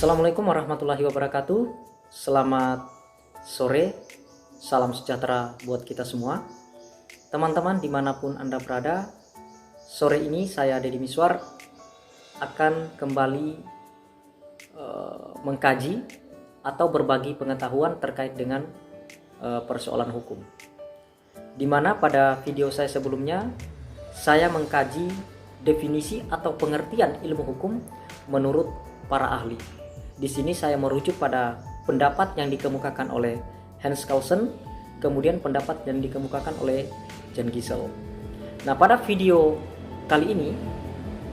Assalamualaikum warahmatullahi wabarakatuh. Selamat sore, salam sejahtera buat kita semua. Teman-teman dimanapun Anda berada, sore ini saya Deddy Miswar akan kembali mengkaji atau berbagi pengetahuan terkait dengan persoalan hukum. Dimana pada video saya sebelumnya, saya mengkaji definisi atau pengertian ilmu hukum menurut para ahli. Di sini saya merujuk pada pendapat yang dikemukakan oleh Hans Kelsen, kemudian pendapat yang dikemukakan oleh Jan Gisel. Nah, pada video kali ini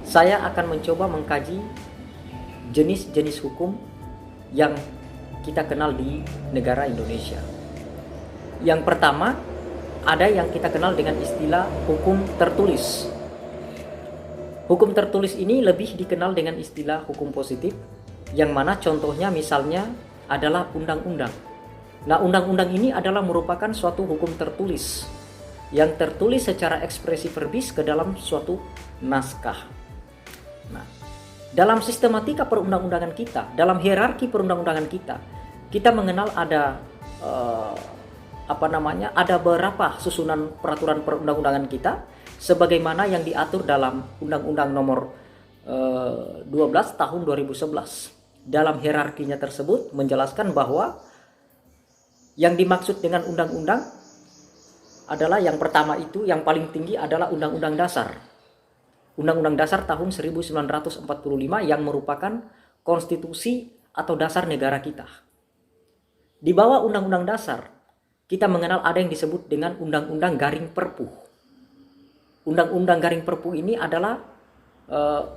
saya akan mencoba mengkaji jenis-jenis hukum yang kita kenal di negara Indonesia. Yang pertama, ada yang kita kenal dengan istilah hukum tertulis. Hukum tertulis ini lebih dikenal dengan istilah hukum positif, yang mana contohnya misalnya adalah undang-undang. Nah, undang-undang ini adalah merupakan suatu hukum tertulis yang tertulis secara ekspresi verbis ke dalam suatu naskah. Nah, dalam sistematika perundang-undangan kita, dalam hierarki perundang-undangan kita mengenal ada ada beberapa susunan peraturan perundang-undangan kita sebagaimana yang diatur dalam Undang-Undang Nomor 12 tahun 2011. Dalam hierarkinya tersebut menjelaskan bahwa yang dimaksud dengan undang-undang adalah yang pertama itu, yang paling tinggi adalah Undang-Undang Dasar. Undang-Undang Dasar tahun 1945 yang merupakan konstitusi atau dasar negara kita. Di bawah Undang-Undang Dasar, kita mengenal ada yang disebut dengan Undang-Undang Garing Perpu. Undang-Undang Garing Perpu ini adalah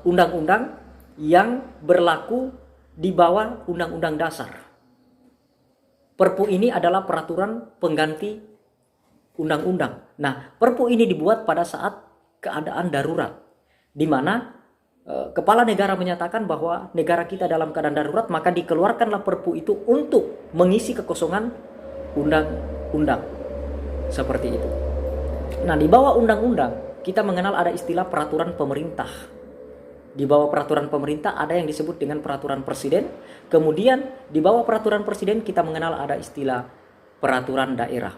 undang-undang yang berlaku di bawah Undang-Undang Dasar. Perpu ini adalah peraturan pengganti undang-undang. Nah, Perpu ini dibuat pada saat keadaan darurat, di mana kepala negara menyatakan bahwa negara kita dalam keadaan darurat, maka dikeluarkanlah Perpu itu untuk mengisi kekosongan undang-undang. Seperti itu. Nah, di bawah undang-undang kita mengenal ada istilah peraturan pemerintah. Di bawah peraturan pemerintah ada yang disebut dengan peraturan presiden. Kemudian di bawah peraturan presiden kita mengenal ada istilah peraturan daerah.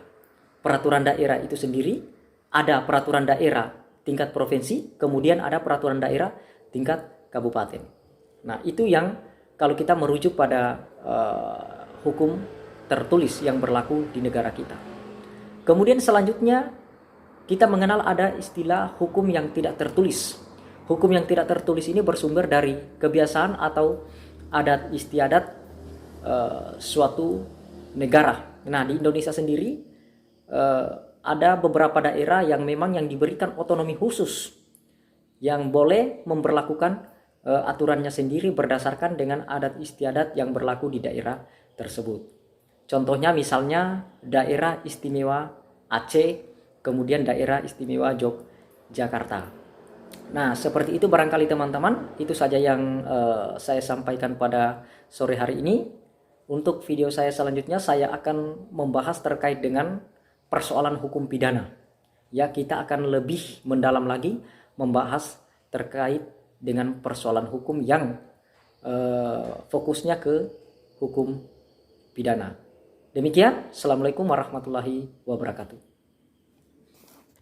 Peraturan daerah itu sendiri ada peraturan daerah tingkat provinsi, kemudian ada peraturan daerah tingkat kabupaten. Nah, itu yang kalau kita merujuk pada hukum tertulis yang berlaku di negara kita. Kemudian selanjutnya kita mengenal ada istilah hukum yang tidak tertulis. Hukum yang tidak tertulis ini bersumber dari kebiasaan atau adat istiadat suatu negara. Nah, di Indonesia sendiri ada beberapa daerah yang memang yang diberikan otonomi khusus yang boleh memberlakukan aturannya sendiri berdasarkan dengan adat istiadat yang berlaku di daerah tersebut. Contohnya misalnya daerah istimewa Aceh, kemudian daerah istimewa Yogyakarta. Nah, seperti itu barangkali teman-teman, itu saja yang saya sampaikan pada sore hari ini. Untuk video saya selanjutnya saya akan membahas terkait dengan persoalan hukum pidana. Ya, kita akan lebih mendalam lagi membahas terkait dengan persoalan hukum yang fokusnya ke hukum pidana. Demikian, Assalamualaikum warahmatullahi wabarakatuh.